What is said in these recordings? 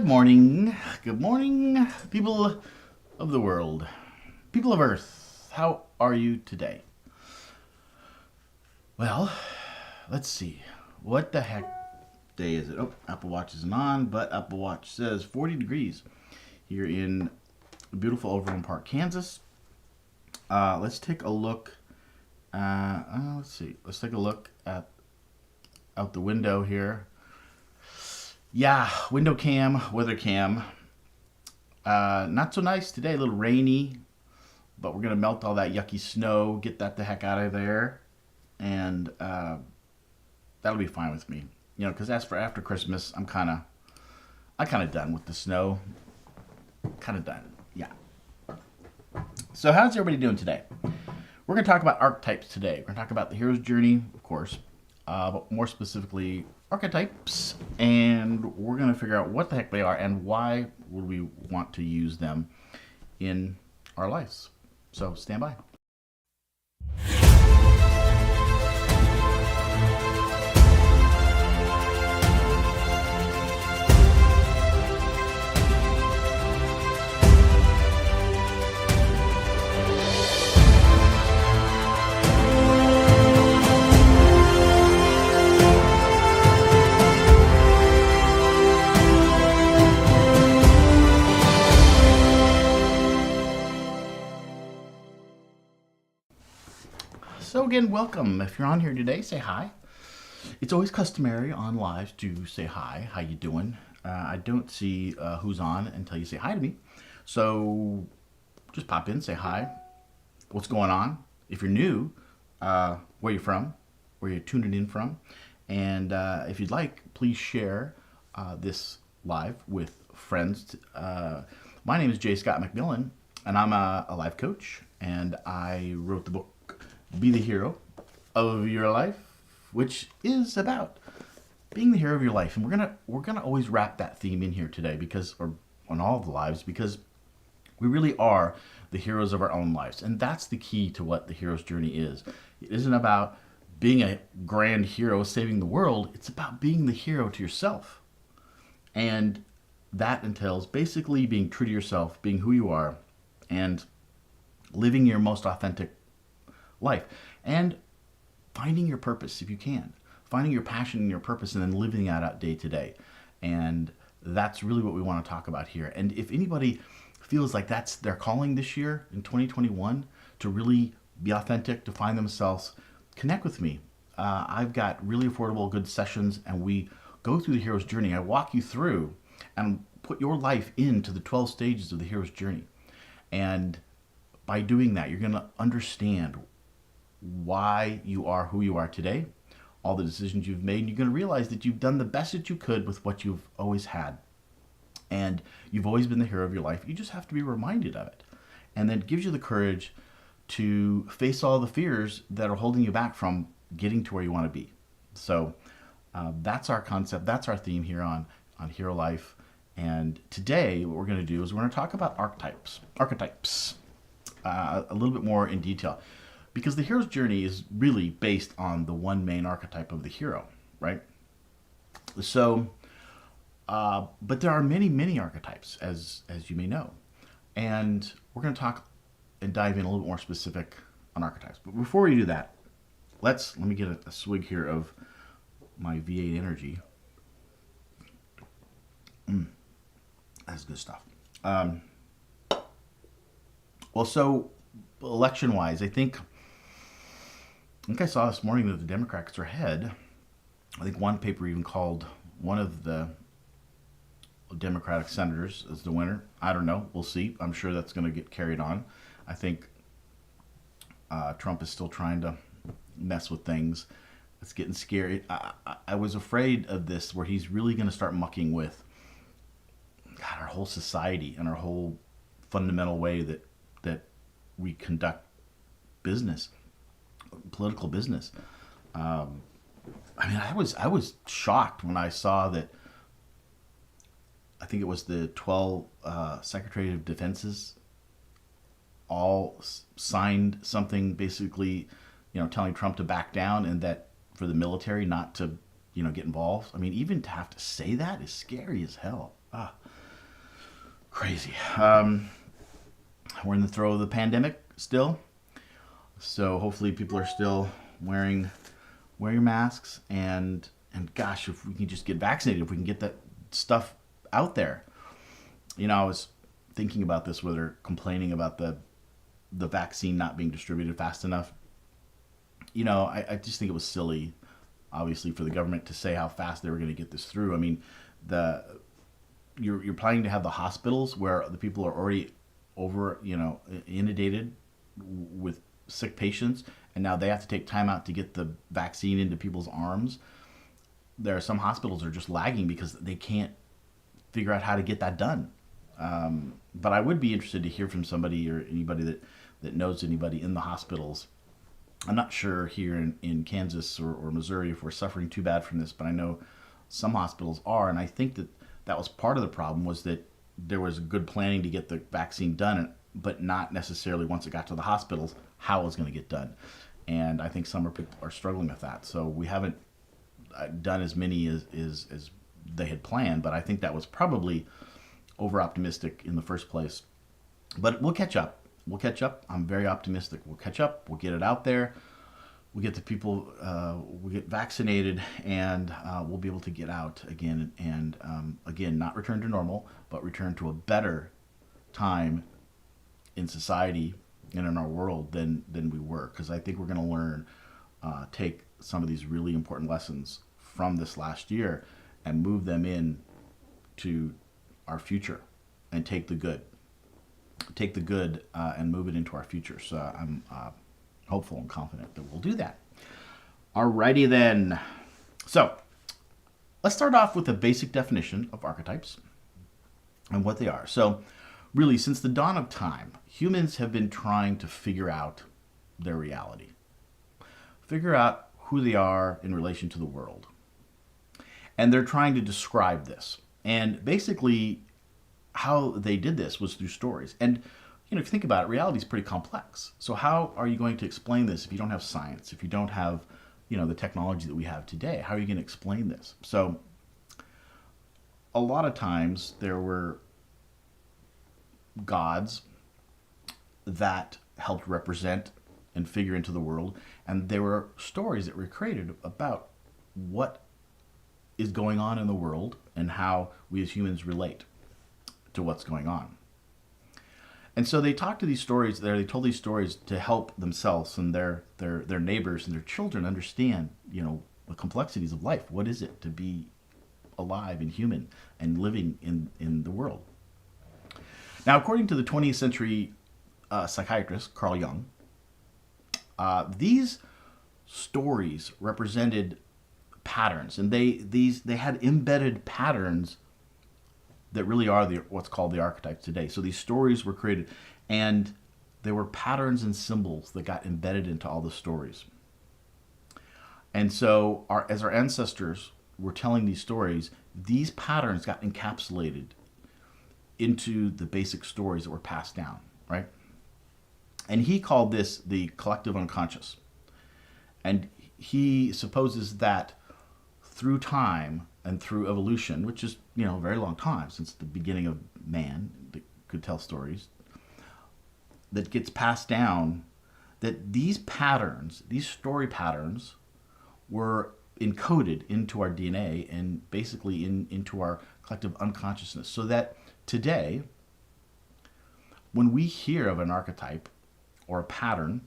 Good morning. Good morning, people of the world. People of Earth, how are you today? Well, let's see. What the heck day is it? Oh, Apple Watch isn't on, but Apple Watch says 40 degrees here in beautiful Overland Park, Kansas. Let's take a look. Let's see. Let's take a look at out the window here. Yeah, window cam, weather cam. Not so nice today, a little rainy, but we're gonna melt all that yucky snow, get that the heck out of there, and that'll be fine with me. You know, because as for after Christmas, I kind of done with the snow. Kind of done. Yeah. So how's everybody doing today? We're gonna talk about archetypes today. We're gonna talk about the hero's journey, of course, but more specifically archetypes, and we're going to figure out what the heck they are and why would we want to use them in our lives. So stand by. So again, welcome. If you're on here today, say hi. It's always customary on lives to say hi. How you doing? I don't see who's on until you say hi to me. So just pop in, say hi. What's going on? If you're new, where you from? Where you're tuning in from? And if you'd like, please share this live with friends. My name is J. Scott MacMillan, and I'm a life coach. And I wrote the book Be the Hero of Your Life, which is about being the hero of your life. And we're gonna always wrap that theme in here today, because, or on all of the lives, because we really are the heroes of our own lives. And that's the key to what the hero's journey is. It isn't about being a grand hero saving the world. It's about being the hero to yourself. And that entails basically being true to yourself, being who you are, and living your most authentic life, and finding your purpose if you can, finding your passion and your purpose, and then living that out day to day. And that's really what we want to talk about here. And if anybody feels like that's their calling this year in 2021, to really be authentic, to find themselves, connect with me. I've got really affordable, good sessions, and we go through the hero's journey. I walk you through and put your life into the 12 stages of the hero's journey. And by doing that, you're going to understand why you are who you are today, all the decisions you've made, and you're going to realize that you've done the best that you could with what you've always had. And you've always been the hero of your life. You just have to be reminded of it. And then it gives you the courage to face all the fears that are holding you back from getting to where you want to be. So that's our concept. That's our theme here on Hero Life. And today what we're going to do is we're going to talk about archetypes a little bit more in detail. Because the hero's journey is really based on the one main archetype of the hero, right? So, but there are many, many archetypes, as you may know. And we're going to talk and dive in a little bit more specific on archetypes. But before we do that, let me get a swig here of my V8 energy. That's good stuff. Well, so election-wise, I think I saw this morning that the Democrats are ahead. I think one paper even called one of the Democratic senators as the winner. I don't know. We'll see. I'm sure that's going to get carried on. I think Trump is still trying to mess with things. It's getting scary. I was afraid of this, where he's really going to start mucking with our whole society and our whole fundamental way that we conduct business. Political business. I mean, I was shocked when I saw that. I think it was the 12 Secretary of Defenses all signed something, basically, telling Trump to back down, and that for the military not to, get involved. I mean, even to have to say that is scary as hell. Crazy. We're in the throes of the pandemic still, so hopefully people are still wearing masks, and gosh, if we can just get vaccinated, if we can get that stuff out there. I was thinking about this, whether complaining about the vaccine not being distributed fast enough. I just think it was silly, obviously, for the government to say how fast they were going to get this through. I mean, the you're planning to have the hospitals where the people are already over, inundated with sick patients, and now they have to take time out to get the vaccine into people's arms. There are some hospitals that are just lagging because they can't figure out how to get that done. But I would be interested to hear from somebody or anybody that knows anybody in the hospitals. I'm not sure here in Kansas or Missouri if we're suffering too bad from this, but I know some hospitals are, and I think that was part of the problem, was that there was good planning to get the vaccine done, but not necessarily once it got to the hospitals how it was going to get done. And I think some people are struggling with that. So we haven't done as many as they had planned, but I think that was probably over optimistic in the first place. But we'll catch up. We'll catch up. I'm very optimistic. We'll catch up. We'll get it out there. We'll get the people, we'll get vaccinated, and we'll be able to get out again. And again, not return to normal, but return to a better time in society and in our world than we were. Because I think we're going to learn, take some of these really important lessons from this last year and move them in to our future, and take the good and move it into our future. So I'm hopeful and confident that we'll do that. Alrighty then. So let's start off with a basic definition of archetypes and what they are. So really, since the dawn of time, humans have been trying to figure out their reality, figure out who they are in relation to the world. And they're trying to describe this. And basically, how they did this was through stories. And if you think about it, reality is pretty complex. So how are you going to explain this if you don't have science, if you don't have, the technology that we have today? How are you going to explain this? So a lot of times there were gods that helped represent and figure into the world, and there were stories that were created about what is going on in the world and how we as humans relate to what's going on. And so they talked to these stories there. They told these stories to help themselves and their neighbors and their children understand, the complexities of life. What is it to be alive and human and living in the world? Now, according to the 20th century psychiatrist Carl Jung, these stories represented patterns, and they had embedded patterns that really are what's called the archetypes today. So these stories were created, and there were patterns and symbols that got embedded into all the stories. And so as our ancestors were telling these stories, these patterns got encapsulated into the basic stories that were passed down, right? And he called this the collective unconscious. And he supposes that through time and through evolution, which is, a very long time since the beginning of man that could tell stories, that gets passed down, that these patterns, these story patterns, were encoded into our DNA and basically into our collective unconsciousness. So that today, when we hear of an archetype or a pattern,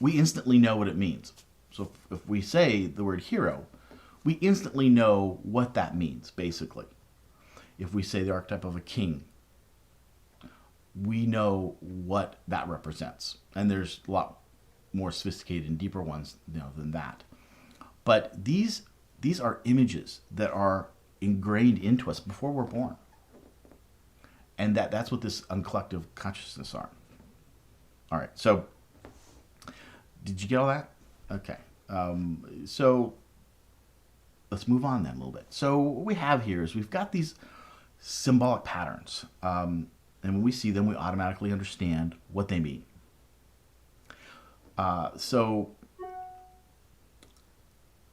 we instantly know what it means. So if we say the word hero, we instantly know what that means, basically. If we say the archetype of a king, we know what that represents. And there's a lot more sophisticated and deeper ones, than that. But these are images that are ingrained into us before we're born. And that's what this uncollective consciousness are. All right, so did you get all that? Okay. So let's move on then a little bit. So what we have here is we've got these symbolic patterns. And when we see them, we automatically understand what they mean. So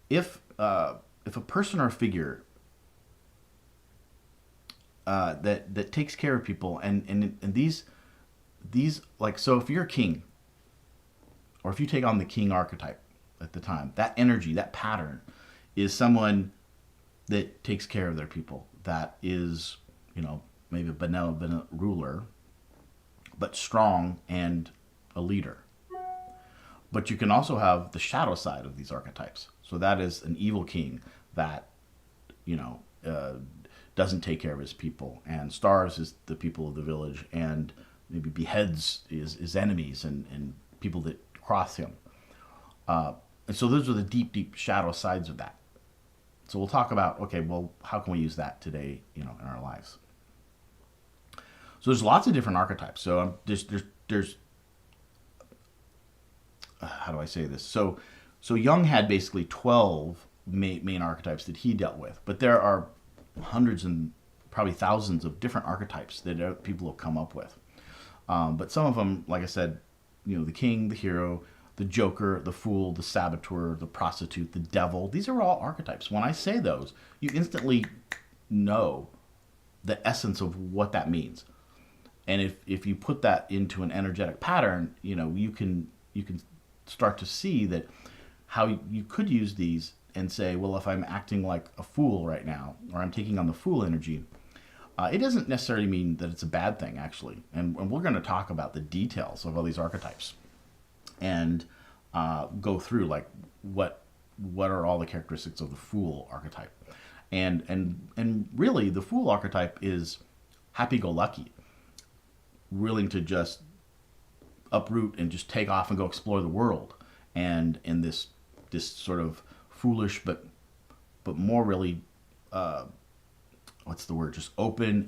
if a person or a figure that takes care of people, and these like, so if you're a king, or if you take on the king archetype at the time, that energy, that pattern, is someone that takes care of their people. That is, maybe a benevolent ruler, but strong and a leader. But you can also have the shadow side of these archetypes. So that is an evil king that, you know, uh, doesn't take care of his people and starves the people of the village and maybe beheads his enemies and people that cross him. And so those are the deep, deep shadow sides of that. So we'll talk about, okay, well, how can we use that today, in our lives? So there's lots of different archetypes. So there's how do I say this? So Jung had basically 12 main archetypes that he dealt with, but there are hundreds and probably thousands of different archetypes that people have come up with. But some of them, like I said, the king, the hero, the joker, the fool, the saboteur, the prostitute, the devil. These are all archetypes. When I say those, you instantly know the essence of what that means. And if you put that into an energetic pattern, you can start to see that how you could use these and say, well, if I'm acting like a fool right now, or I'm taking on the fool energy, it doesn't necessarily mean that it's a bad thing, actually. And we're going to talk about the details of all these archetypes and go through like what are all the characteristics of the fool archetype. And really, the fool archetype is happy-go-lucky, willing to just uproot and just take off and go explore the world, and in this sort of foolish but more really what's the word, just open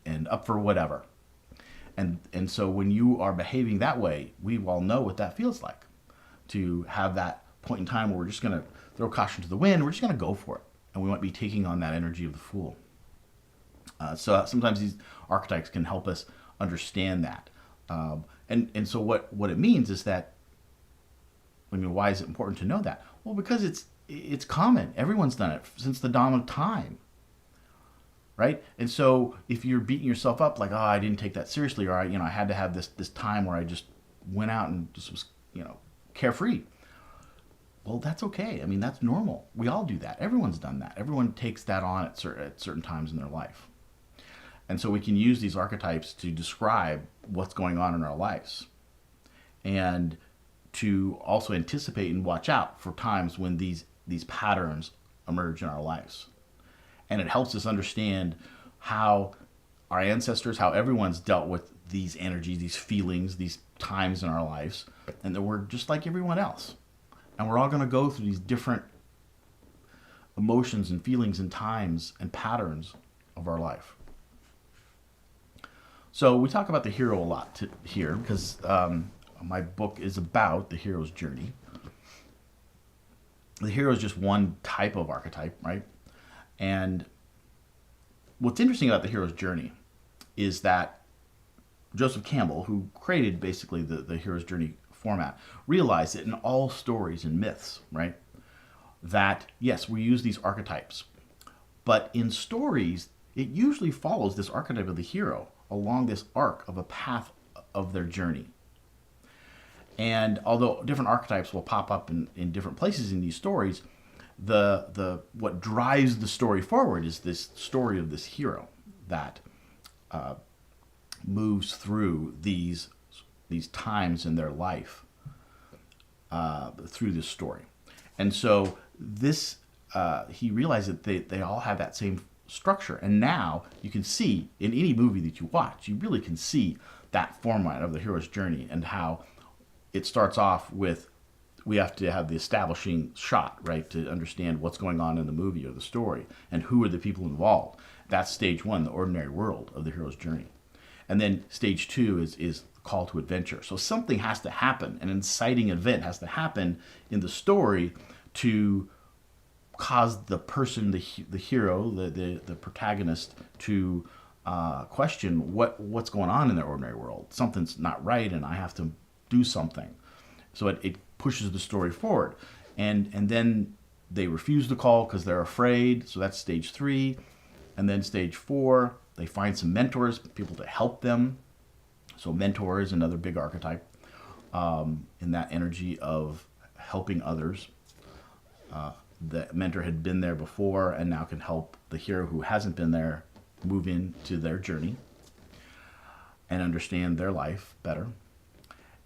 and up for whatever. And so when you are behaving that way, we all know what that feels like, to have that point in time where we're just going to throw caution to the wind. We're just going to go for it, and we might be taking on that energy of the fool. So sometimes these archetypes can help us understand that. And so what it means is that, why is it important to know that? Well, because it's common. Everyone's done it since the dawn of time, right? And so if you're beating yourself up like, oh, I didn't take that seriously, or I had to have this time where I just went out and just was, carefree. Well, that's okay. That's normal. We all do that. Everyone's done that. Everyone takes that on at certain times in their life. And so we can use these archetypes to describe what's going on in our lives, and to also anticipate and watch out for times when these patterns emerge in our lives. And it helps us understand how our ancestors, how everyone's dealt with these energies, these feelings, these times in our lives, and that we're just like everyone else. And we're all going to go through these different emotions and feelings and times and patterns of our life. So we talk about the hero a lot here because my book is about the hero's journey. The hero is just one type of archetype, right? And what's interesting about the hero's journey is that Joseph Campbell, who created basically the hero's journey format, realized that in all stories and myths, right, that yes, we use these archetypes, but in stories, it usually follows this archetype of the hero along this arc of a path of their journey. And although different archetypes will pop up in different places in these stories, the what drives the story forward is this story of this hero that moves through these times in their life through this story. And so this he realized that they all have that same structure. And now you can see in any movie that you watch, you really can see that format of the hero's journey, and how it starts off with, we have to have the establishing shot, right, to understand what's going on in the movie or the story and who are the people involved. That's stage one, the ordinary world of the hero's journey. And then stage two is call to adventure. So something has to happen, an inciting event has to happen in the story to cause the person, the hero, the protagonist, to question what's going on in their ordinary world. Something's not right, and I have to do something. So it pushes the story forward, and then they refuse the call because they're afraid. So that's stage three, and then stage four They find some mentors, people to help them. So mentor is another big archetype in that energy of helping others. The mentor had been there before and now can help the hero who hasn't been there move into their journey and understand their life better.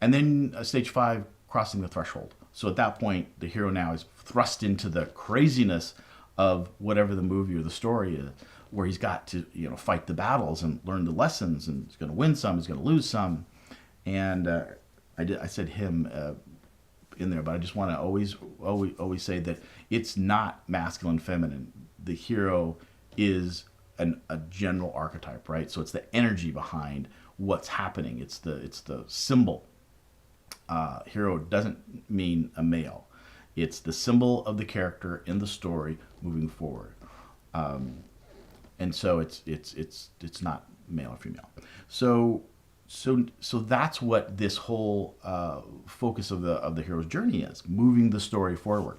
And then stage 5, crossing the threshold. So at that point, the hero now is thrust into the craziness of whatever the movie or the story is, where he's got to fight the battles and learn the lessons, and he's going to win some, he's going to lose some. And I said him in there, but I just want to always say that it's not masculine, feminine. The hero is a general archetype, right? So it's the energy behind what's happening. It's the symbol. Hero doesn't mean a male. It's the symbol of the character in the story moving forward. And so it's not male or female. So that's what this whole focus of the hero's journey is, moving the story forward.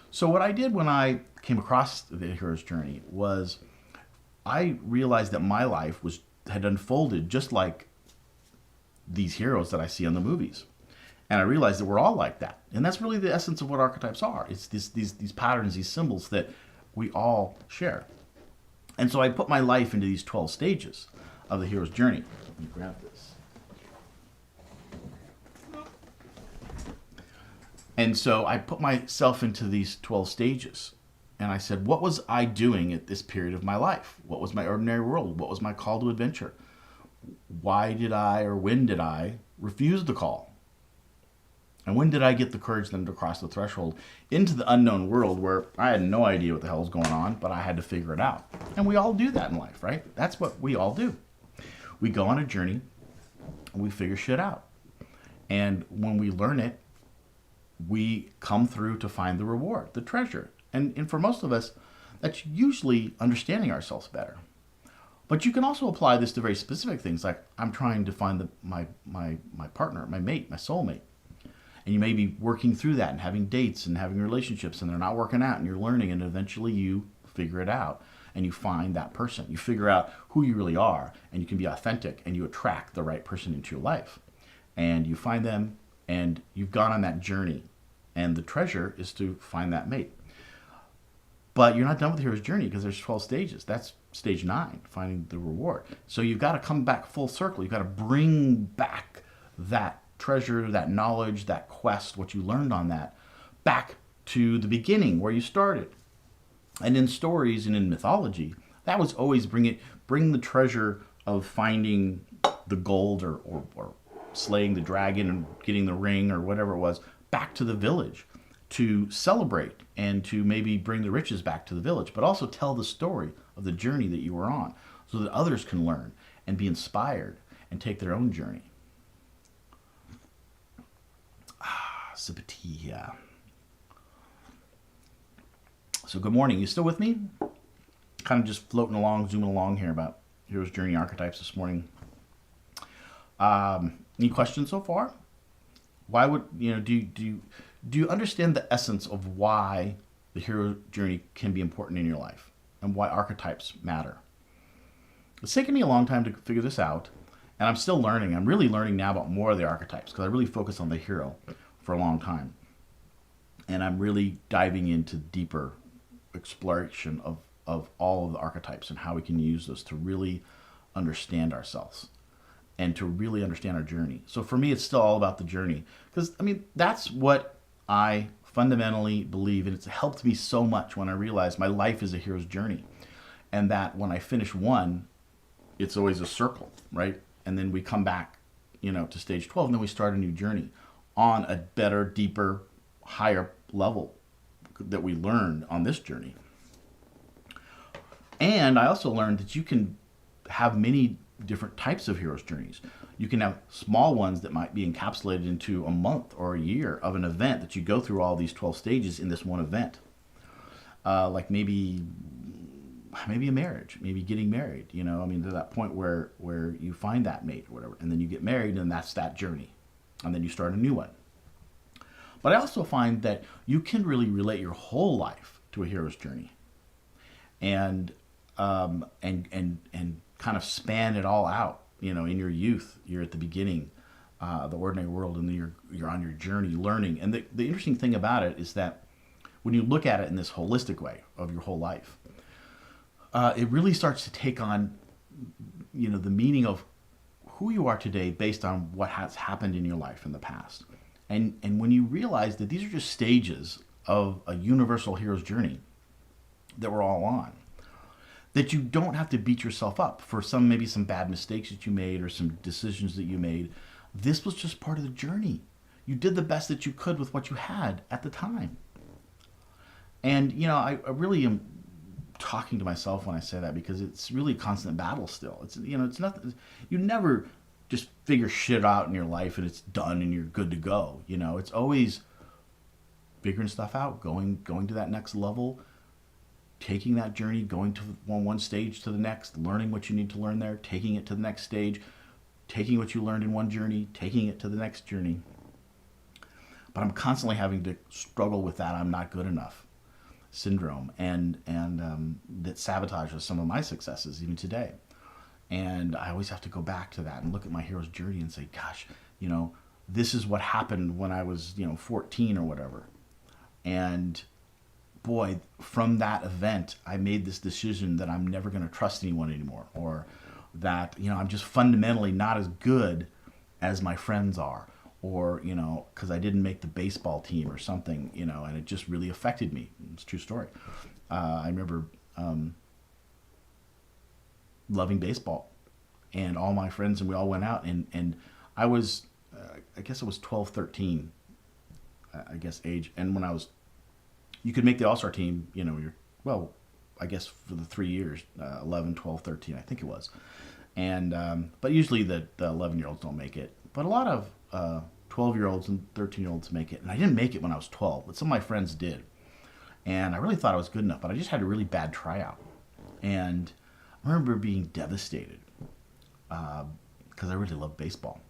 So what I did when I came across the hero's journey was I realized that my life had unfolded just like these heroes that I see in the movies. And I realized that we're all like that. And that's really the essence of what archetypes are. It's these patterns, these symbols that we all share. And so I put my life into these 12 stages of the hero's journey. Let me grab this. And so I put myself into these 12 stages. And I said, what was I doing at this period of my life? What was my ordinary world? What was my call to adventure? Why did I, or when did I, refuse the call? And when did I get the courage then to cross the threshold into the unknown world where I had no idea what the hell was going on, but I had to figure it out? And we all do that in life, right? That's what we all do. We go on a journey and we figure shit out. And when we learn it, we come through to find the reward, the treasure. And for most of us, that's usually understanding ourselves better. But you can also apply this to very specific things, like I'm trying to find my partner, my mate, my soulmate. And you may be working through that and having dates and having relationships, and they're not working out, and you're learning, and eventually you figure it out and you find that person. You figure out who you really are, and you can be authentic, and you attract the right person into your life. And you find them, and you've gone on that journey. And the treasure is to find that mate. But you're not done with the hero's journey because there's 12 stages. That's stage 9, finding the reward. So you've got to come back full circle. You've got to bring back that treasure, that knowledge, that quest, what you learned on that, back to the beginning where you started. And in stories and in mythology, that was always bring the treasure of finding the gold or slaying the dragon and getting the ring or whatever it was back to the village to celebrate and to maybe bring the riches back to the village, but also tell the story of the journey that you were on so that others can learn and be inspired and take their own journey. Sip of tea here. So good morning. You still with me? Kind of just floating along, zooming along here about Hero's Journey archetypes this morning. Any questions so far? Why would do you understand the essence of why the hero journey can be important in your life and why archetypes matter? It's taken me a long time to figure this out, and I'm still learning. I'm really learning now about more of the archetypes because I really focused on the hero for a long time. And I'm really diving into deeper exploration of all of the archetypes and how we can use those to really understand ourselves and to really understand our journey. So for me, it's still all about the journey because, that's what I fundamentally believe, and it's helped me so much when I realized my life is a hero's journey, and that when I finish one, it's always a circle, right? And then we come back, to stage 12, and then we start a new journey on a better, deeper, higher level that we learned on this journey. And I also learned that you can have many different types of hero's journeys. You can have small ones that might be encapsulated into a month or a year of an event that you go through all these 12 stages in this one event. Like maybe a marriage, maybe getting married, to that point where you find that mate or whatever, and then you get married, and that's that journey. And then you start a new one. But I also find that you can really relate your whole life to a hero's journey. And and kind of span it all out. In your youth, you're at the beginning, the ordinary world, and then you're on your journey learning. And the interesting thing about it is that when you look at it in this holistic way of your whole life, it really starts to take on, the meaning of who you are today based on what has happened in your life in the past. And when you realize that these are just stages of a universal hero's journey that we're all on, that you don't have to beat yourself up for maybe some bad mistakes that you made or some decisions that you made. This was just part of the journey. You did the best that you could with what you had at the time. And, I really am talking to myself when I say that, because it's really a constant battle still. It's nothing. You never just figure shit out in your life and it's done and you're good to go. It's always figuring stuff out, going to that next level, taking that journey, going to one stage to the next, learning what you need to learn there, taking it to the next stage, taking what you learned in one journey, taking it to the next journey. But I'm constantly having to struggle with that I'm not good enough syndrome, and that sabotages some of my successes even today. And I always have to go back to that and look at my hero's journey and say, gosh, this is what happened when I was 14 or whatever. And boy, from that event, I made this decision that I'm never going to trust anyone anymore, or that I'm just fundamentally not as good as my friends are, or because I didn't make the baseball team or something, and it just really affected me. It's a true story. I remember loving baseball, and all my friends, and we all went out, and I was I guess it was 12, 13 age, and when you could make the all-star team, I guess for the 3 years, 11, 12, 13, I think it was. And but usually the 11-year-olds don't make it, but a lot of 12-year-olds and 13-year-olds make it. And I didn't make it when I was 12, but some of my friends did. And I really thought I was good enough, but I just had a really bad tryout. And I remember being devastated because I really loved baseball.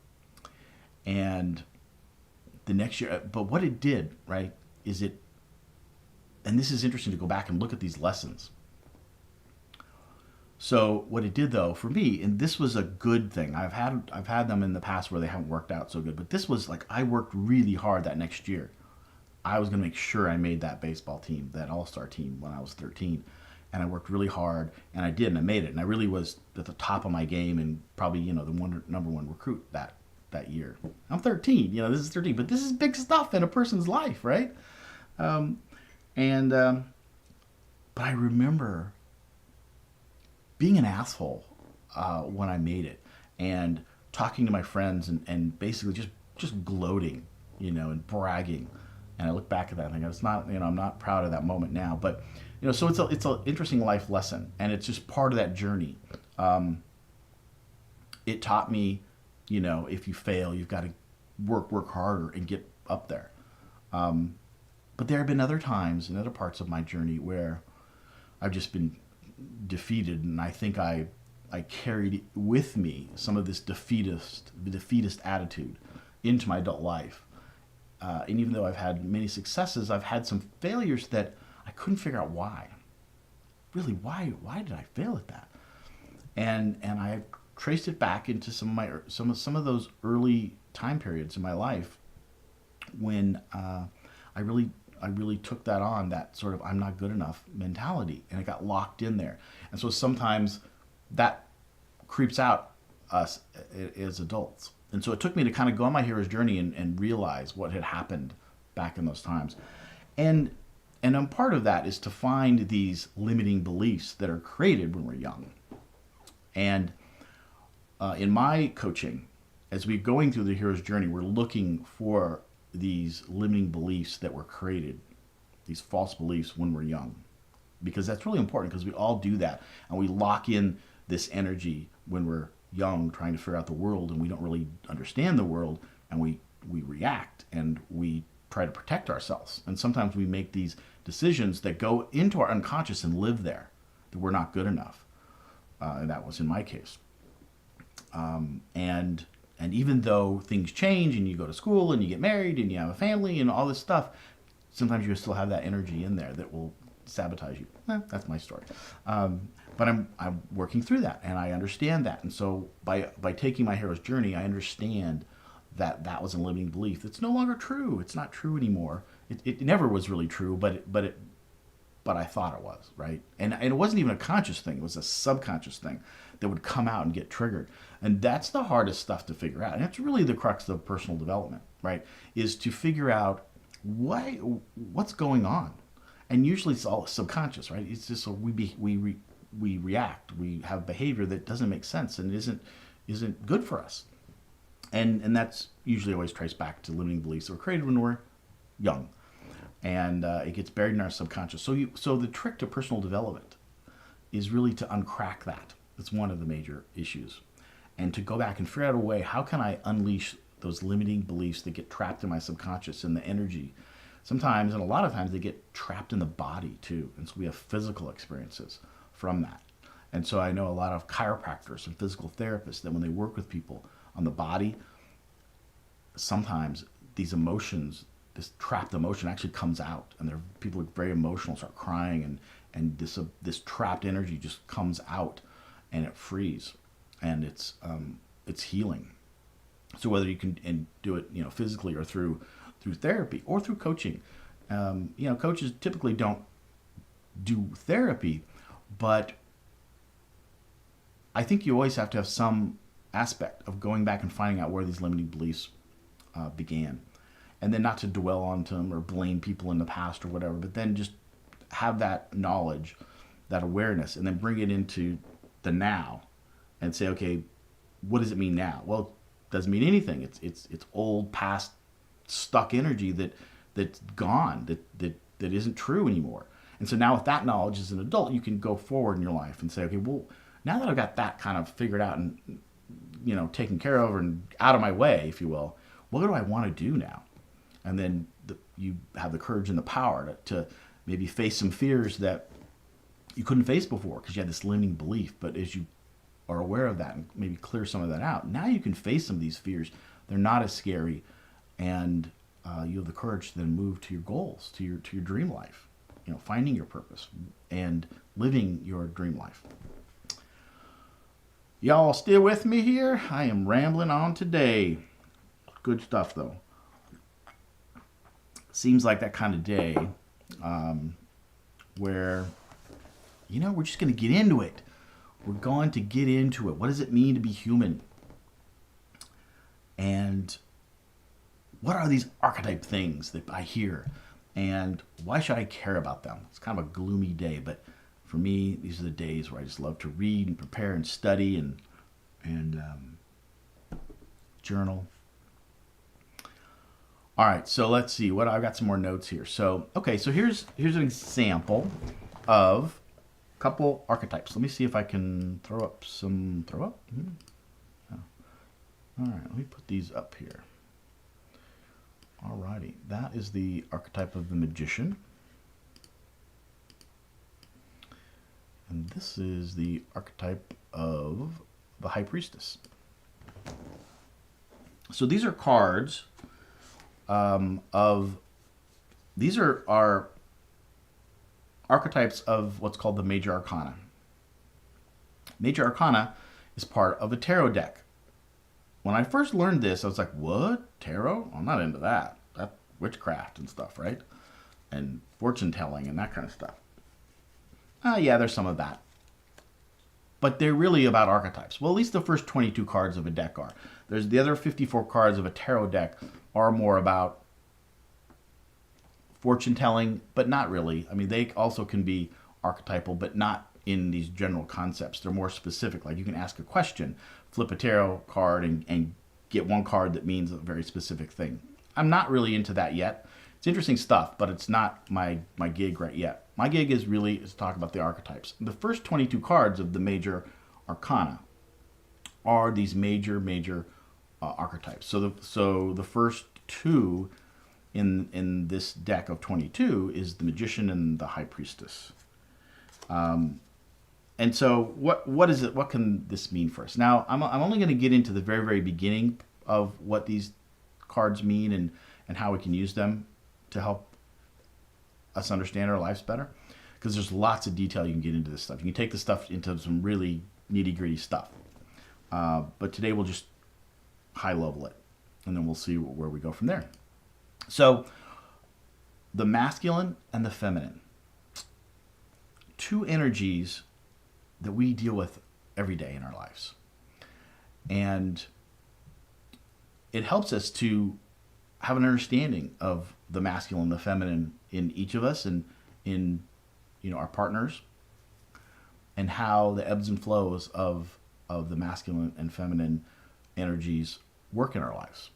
And the next year, but what it did, right, and this is interesting to go back and look at these lessons. So what it did, though, for me, and this was a good thing. I've had them in the past where they haven't worked out so good, but this was like I worked really hard that next year. I was going to make sure I made that baseball team, that all-star team, when I was 13, and I worked really hard, and I did, and I made it, and I really was at the top of my game, and probably the number one recruit that year. I'm 13, this is 13, but this is big stuff in a person's life, right? But I remember being an asshole when I made it, and talking to my friends and basically just gloating, and bragging. And I look back at that and think it's not, I'm not proud of that moment now, but so it's an interesting life lesson, and it's just part of that journey. It taught me, if you fail, you've got to work harder and get up there. But there have been other times and other parts of my journey where I've just been defeated, and I think I carried with me some of this defeatist attitude into my adult life. And even though I've had many successes, I've had some failures that I couldn't figure out why. Really, why did I fail at that? And I traced it back into some of those early time periods in my life when I really took that on, that sort of I'm not good enough mentality, and it got locked in there. And so sometimes that creeps out us as adults. And so it took me to kind of go on my hero's journey and realize what had happened back in those times. And part of that is to find these limiting beliefs that are created when we're young. And in my coaching, as we're going through the hero's journey, we're looking for these limiting beliefs that were created, these false beliefs when we're young. Because that's really important, because we all do that. And we lock in this energy when we're young, trying to figure out the world, and we don't really understand the world, and we react, and we try to protect ourselves. And sometimes we make these decisions that go into our unconscious and live there, that we're not good enough. And that was in my case. And even though things change, and you go to school, and you get married, and you have a family, and all this stuff, sometimes you still have that energy in there that will sabotage you. That's my story. But I'm working through that, and I understand that. And so by taking my hero's journey, I understand that that was a limiting belief. It's no longer true. It's not true anymore. It never was really true, but I thought it was, right? And it wasn't even a conscious thing. It was a subconscious thing that would come out and get triggered. And that's the hardest stuff to figure out. And it's really the crux of personal development, right? Is to figure out what's going on. And usually it's all subconscious, right? It's just so we react. We have behavior that doesn't make sense and isn't good for us. And that's usually always traced back to limiting beliefs that were created when we're young. And it gets buried in our subconscious. So the trick to personal development is really to uncrack that. It's one of the major issues. And to go back and figure out a way, how can I unleash those limiting beliefs that get trapped in my subconscious and the energy? Sometimes, and a lot of times, they get trapped in the body too. And so we have physical experiences from that. And so I know a lot of chiropractors and physical therapists that when they work with people on the body, sometimes these emotions, this trapped emotion actually comes out, and people are very emotional, start crying, and this trapped energy just comes out, and it frees, and it's healing. So whether you can do it, physically or through therapy or through coaching, coaches typically don't do therapy, but I think you always have to have some aspect of going back and finding out where these limiting beliefs began. And then not to dwell on them or blame people in the past or whatever, but then just have that knowledge, that awareness, and then bring it into the now and say, okay, what does it mean now? Well, it doesn't mean anything. It's old, past, stuck energy that's gone, that isn't true anymore. And so now with that knowledge as an adult, you can go forward in your life and say, okay, well, now that I've got that kind of figured out and taken care of and out of my way, if you will, what do I want to do now? And then you have the courage and the power to maybe face some fears that you couldn't face before because you had this limiting belief. But as you are aware of that and maybe clear some of that out, now you can face some of these fears. They're not as scary, and you have the courage to then move to your goals, to your dream life, finding your purpose and living your dream life. Y'all still with me here? I am rambling on today. Good stuff, though. Seems like that kind of day where, we're just going to get into it. We're going to get into it. What does it mean to be human? And what are these archetype things that I hear? And why should I care about them? It's kind of a gloomy day, but for me, these are the days where I just love to read and prepare and study and journal. All right, so let's see. I've got some more notes here. So here's an example of a couple archetypes. Let me see if I can throw up. Mm-hmm. Oh. All right, let me put these up here. All righty, that is the archetype of the magician. And this is the archetype of the high priestess. So these are cards these are our archetypes of what's called the major arcana. Major arcana is part of a tarot deck. When I first learned this, I was like, what? Tarot? I'm not into that. That's witchcraft and stuff, right? And fortune telling and that kind of stuff. Yeah, there's some of that. But they're really about archetypes. Well, at least the first 22 cards of a deck are. There's the other 54 cards of a tarot deck are more about fortune telling, but not really. I mean, they also can be archetypal, but not in these general concepts. They're more specific. Like you can ask a question, flip a tarot card, and get one card that means a very specific thing. I'm not really into that yet. It's interesting stuff, but it's not my gig right yet. My gig is to talk about the archetypes. The first 22 cards of the major arcana are these major archetypes. So the first two in this deck of 22 is the magician and the high priestess. And so what is it? What can this mean for us? Now I'm only going to get into the very, very beginning of what these cards mean and how we can use them to help us understand our lives better. because there's lots of detail you can get into this stuff. You can take this stuff into some really nitty-gritty stuff. But today we'll just high level it, and then we'll see where we go from there. So the masculine and the feminine, two energies that we deal with every day in our lives. And it helps us to have an understanding of the masculine and the feminine in each of us and in our partners, and how the ebbs and flows of the masculine and feminine energies work in our lives.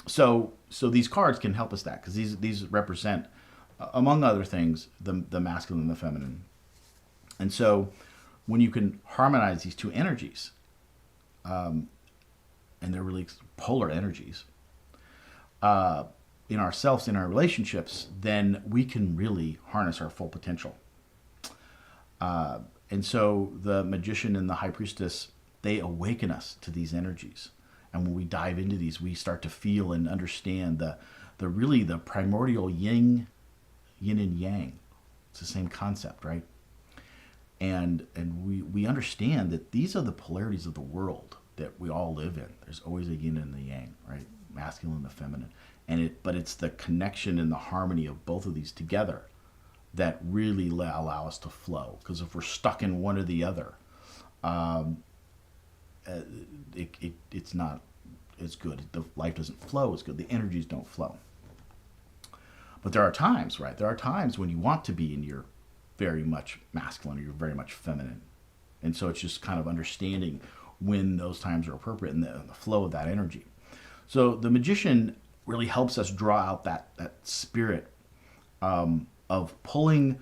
So these cards can help us that, because these represent, among other things, the masculine and the feminine. And so when you can harmonize these two energies, and they're really polar energies, in ourselves, in our relationships, then we can really harness our full potential. And so the magician and the high priestess, they awaken us to these energies. And when we dive into these, we start to feel and understand the primordial yin and yang. It's the same concept, right? And we understand that these are the polarities of the world that we all live in. There's always a yin and the yang, right? Masculine and the feminine. But it's the connection and the harmony of both of these together that really allow us to flow. Because if we're stuck in one or the other, it's not as good. The life doesn't flow as good. The energies don't flow. But there are times, right? There are times when you want to be in your very much masculine or you're very much feminine. And so it's just kind of understanding when those times are appropriate and the flow of that energy. So the magician really helps us draw out that spirit of pulling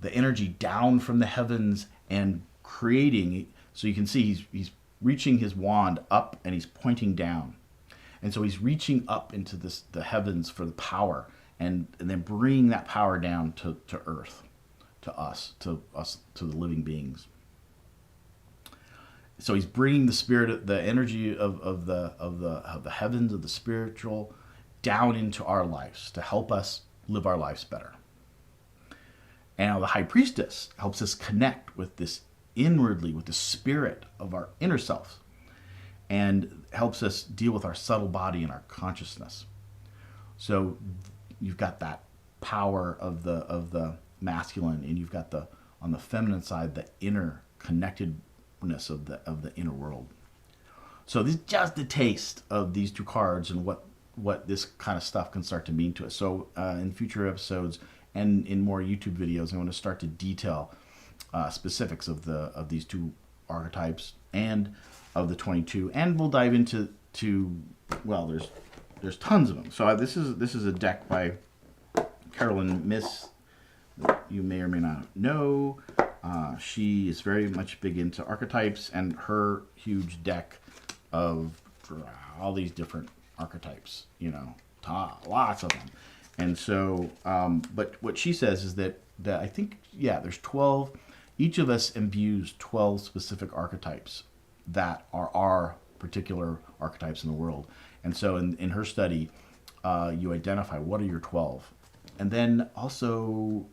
the energy down from the heavens and creating. So you can see he's reaching his wand up and he's pointing down. And so he's reaching up into the heavens for the power, and then bringing that power down to earth, to us, to the living beings. So he's bringing the spirit, the energy of the heavens, of the spiritual, down into our lives to help us live our lives better. And the high priestess helps us connect with this inwardly, with the spirit of our inner self, and helps us deal with our subtle body and our consciousness. So you've got that power of the masculine, and you've got on the feminine side, the inner connectedness of the inner world. So this is just a taste of these two cards and what this kind of stuff can start to mean to us. So in future episodes and in more YouTube videos, I'm going to start to detail specifics of these two archetypes and of the 22, and we'll dive into well, there's tons of them. So this is a deck by Carolyn Miss that you may or may not know. She is very much big into archetypes, and her huge deck of all these different archetypes, lots of them. And so, but what she says is that I think, there's 12. Each of us imbues 12 specific archetypes that are our particular archetypes in the world. And so in her study, you identify what are your 12. And then also,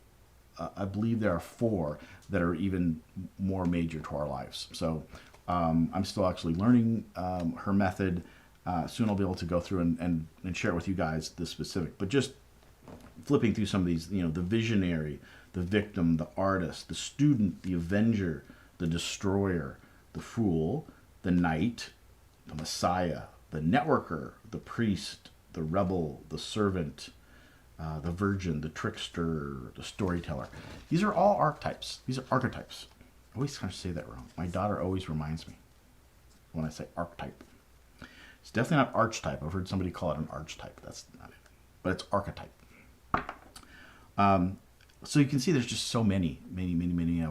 I believe there are 4 that are even more major to our lives. So I'm still actually learning her method. Soon I'll be able to go through and share it with you guys, the specific. But just flipping through some of these, the visionary, the victim, the artist, the student, the avenger, the destroyer, the fool, the knight, the messiah, the networker, the priest, the rebel, the servant, the virgin, the trickster, the storyteller. These are all archetypes. These are archetypes. I always kind of say that wrong. My daughter always reminds me when I say archetype. It's definitely not archetype. I've heard somebody call it an archetype. That's not it. But it's archetype. So you can see there's just so many of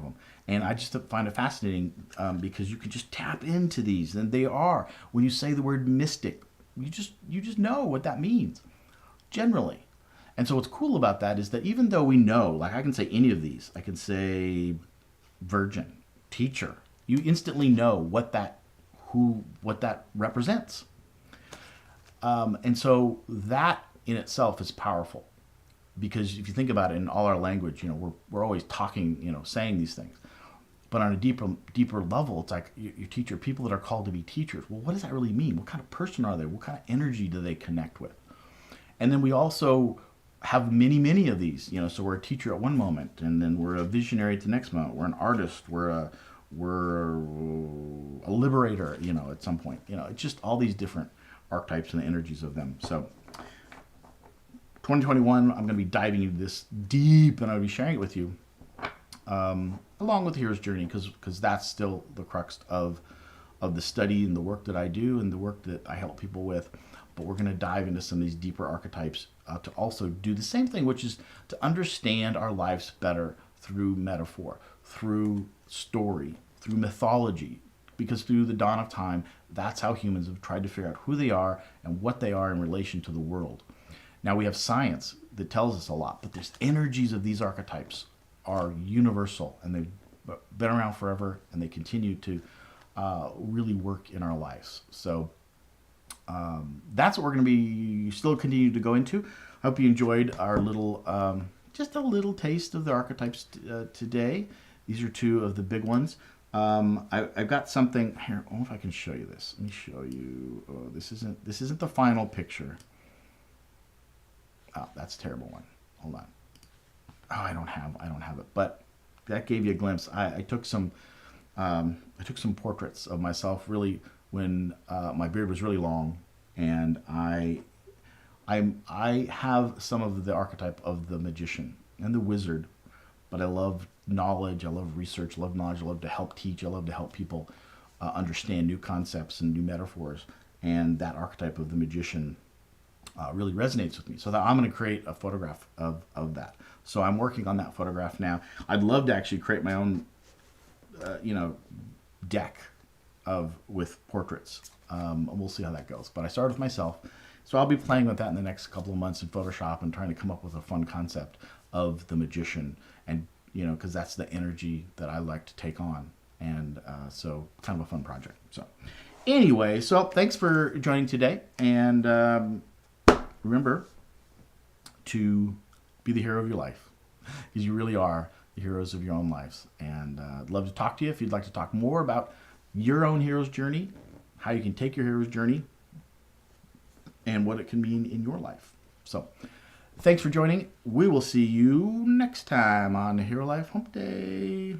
them. And I just find it fascinating because you can just tap into these. And they are, when you say the word mystic, you just know what that means, generally. And so what's cool about that is that even though we know, like I can say any of these, I can say virgin, teacher, you instantly know what that represents. And so that in itself is powerful. because if you think about it, in all our language, we're always talking, saying these things. But on a deeper level, it's like your teacher, people that are called to be teachers. Well, what does that really mean? What kind of person are they? What kind of energy do they connect with? And then we also have many of these. So we're a teacher at one moment, and then we're a visionary at the next moment. We're an artist. We're a liberator. At some point. It's just all these different archetypes and the energies of them. So 2021, I'm going to be diving into this deep, and I'll be sharing it with you, along with the hero's journey, because that's still the crux of the study and the work that I do and the work that I help people with. But we're going to dive into some of these deeper archetypes to also do the same thing, which is to understand our lives better through metaphor, through story, through mythology. Because through the dawn of time, that's how humans have tried to figure out who they are and what they are in relation to the world. Now we have science that tells us a lot, but there's energies of these archetypes are universal, and they've been around forever, and they continue to really work in our lives. So that's what we're going to be still continue to go into. I hope you enjoyed our little, just a little taste of the archetypes today. These are two of the big ones. I've got something here. I don't know if I can show you this. Let me show you. Oh, this isn't the final picture. Oh, that's a terrible one. Hold on. Oh, I don't have it. But that gave you a glimpse. I took some portraits of myself really when my beard was really long, and I have some of the archetype of the magician and the wizard, but I love knowledge, I love research, I love knowledge, I love to help teach, I love to help people understand new concepts and new metaphors, and that archetype of the magician really resonates with me. So that I'm going to create a photograph of that. So I'm working on that photograph now. I'd love to actually create my own, deck with portraits. We'll see how that goes. But I started with myself. So I'll be playing with that in the next couple of months in Photoshop and trying to come up with a fun concept of the magician. And, because that's the energy that I like to take on. And so kind of a fun project. So anyway, so thanks for joining today. And remember to be the hero of your life, because you really are the heroes of your own lives. And I'd love to talk to you if you'd like to talk more about your own hero's journey, how you can take your hero's journey, and what it can mean in your life. So thanks for joining. We will see you next time on Hero Life Hump Day.